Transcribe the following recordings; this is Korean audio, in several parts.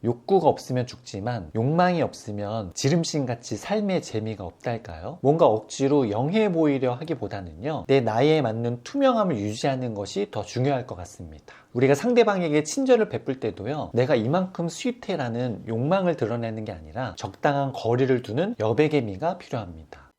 욕구가 없으면 죽지만 욕망이 없으면 지름신같이 삶의 재미가 없달까요? 뭔가 억지로 영해 보이려 하기보다는요, 내 나이에 맞는 투명함을 유지하는 것이 더 중요할 것 같습니다. 우리가 상대방에게 친절을 베풀 때도요, 내가 이만큼 스윗해라는 욕망을 드러내는 게 아니라 적당한 거리를 두는 여백의 미가 필요합니다.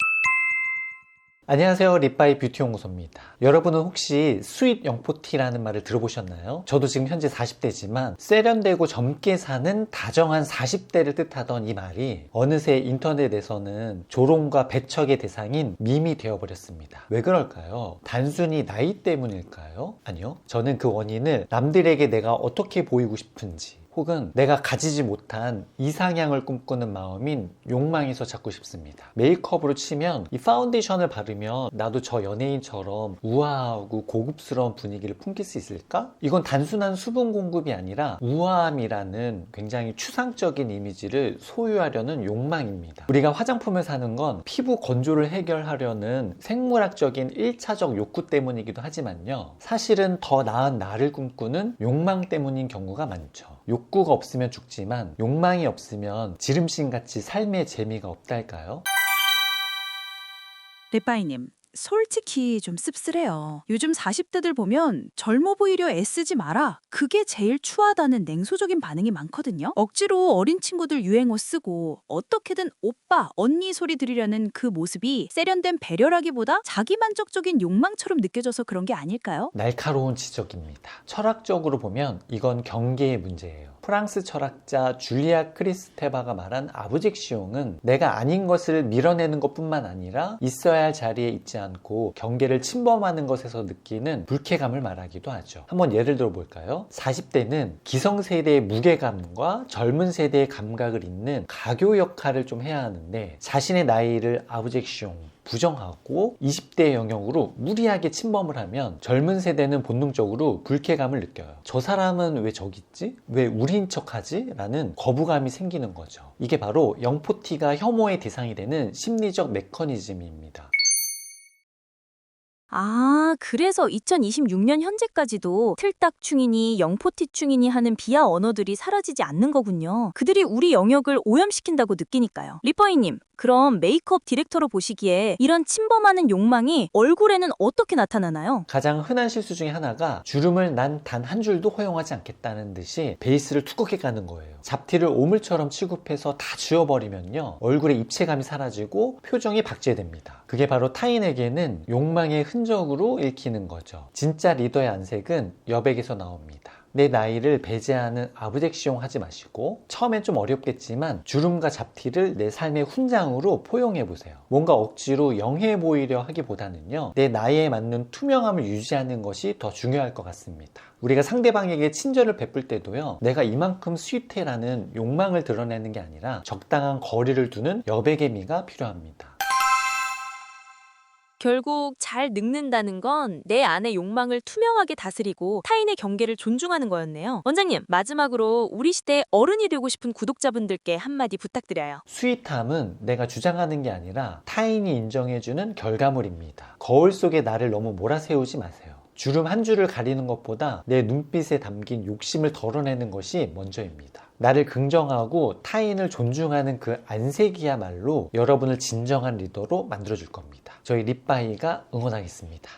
안녕하세요, 립바이 뷰티 연구소입니다. 여러분은 혹시 스윗 영포티라는 말을 들어보셨나요? 저도 지금 현재 40대지만 세련되고 젊게 사는 다정한 40대를 뜻하던 이 말이 어느새 인터넷에서는 조롱과 배척의 대상인 밈이 되어버렸습니다. 왜 그럴까요? 단순히 나이 때문일까요? 아니요, 저는 그 원인을 남들에게 내가 어떻게 보이고 싶은지, 혹은 내가 가지지 못한 이상향을 꿈꾸는 마음인 욕망에서 찾고 싶습니다. 메이크업으로 치면 이 파운데이션을 바르면 나도 저 연예인처럼 우아하고 고급스러운 분위기를 풍길 수 있을까? 이건 단순한 수분 공급이 아니라 우아함이라는 굉장히 추상적인 이미지를 소유하려는 욕망입니다. 우리가 화장품을 사는 건 피부 건조를 해결하려는 생물학적인 1차적 욕구 때문이기도 하지만요, 사실은 더 나은 나를 꿈꾸는 욕망 때문인 경우가 많죠. 욕구가 없으면 죽지만 욕망이 없으면 지름신같이 삶의 재미가 없달까요? 립바이님, 솔직히 좀 씁쓸해요. 요즘 40대들 보면 젊어 보이려 애쓰지 마라, 그게 제일 추하다는 냉소적인 반응이 많거든요. 억지로 어린 친구들 유행어 쓰고 어떻게든 오빠, 언니 소리 들으려는 그 모습이 세련된 배려라기보다 자기만족적인 욕망처럼 느껴져서 그런 게 아닐까요? 날카로운 지적입니다. 철학적으로 보면 이건 경계의 문제예요. 프랑스 철학자 줄리아 크리스테바가 말한 아브젝시옹은 내가 아닌 것을 밀어내는 것뿐만 아니라 있어야 할 자리에 있지 않고 경계를 침범하는 것에서 느끼는 불쾌감을 말하기도 하죠. 한번 예를 들어 볼까요? 40대는 기성세대의 무게감과 젊은 세대의 감각을 잇는 가교 역할을 좀 해야 하는데, 자신의 나이를 아브젝시옹 부정하고 20대의 영역으로 무리하게 침범을 하면 젊은 세대는 본능적으로 불쾌감을 느껴요. 저 사람은 왜 저기 있지? 왜 우리인 척하지? 라는 거부감이 생기는 거죠. 이게 바로 영포티가 혐오의 대상이 되는 심리적 메커니즘입니다. 아, 그래서 2026년 현재까지도 틀딱충이니 영포티충이니 하는 비하 언어들이 사라지지 않는 거군요. 그들이 우리 영역을 오염시킨다고 느끼니까요. 리퍼이님, 그럼 메이크업 디렉터로 보시기에 이런 침범하는 욕망이 얼굴에는 어떻게 나타나나요? 가장 흔한 실수 중에 하나가 주름을 난 단 한 줄도 허용하지 않겠다는 듯이 베이스를 두껍게 까는 거예요. 잡티를 오물처럼 취급해서 다 지워버리면요, 얼굴의 입체감이 사라지고 표정이 박제됩니다. 그게 바로 타인에게는 욕망의 흔적으로 읽히는 거죠. 진짜 리더의 안색은 여백에서 나옵니다. 내 나이를 배제하는 아브젝시옹 하지 마시고, 처음엔 좀 어렵겠지만 주름과 잡티를 내 삶의 훈장으로 포용해보세요. 뭔가 억지로 영해 보이려 하기보다는요, 내 나이에 맞는 투명함을 유지하는 것이 더 중요할 것 같습니다. 우리가 상대방에게 친절을 베풀 때도요, 내가 이만큼 스윗해라는 욕망을 드러내는 게 아니라 적당한 거리를 두는 여백의 미가 필요합니다. 결국 잘 늙는다는 건 내 안의 욕망을 투명하게 다스리고 타인의 경계를 존중하는 거였네요. 원장님, 마지막으로 우리 시대의 어른이 되고 싶은 구독자분들께 한마디 부탁드려요. 스윗함은 내가 주장하는 게 아니라 타인이 인정해주는 결과물입니다. 거울 속에 나를 너무 몰아세우지 마세요. 주름 한 줄을 가리는 것보다 내 눈빛에 담긴 욕심을 덜어내는 것이 먼저입니다. 나를 긍정하고 타인을 존중하는 그 안색이야말로 여러분을 진정한 리더로 만들어줄 겁니다. 저희 립바이가 응원하겠습니다.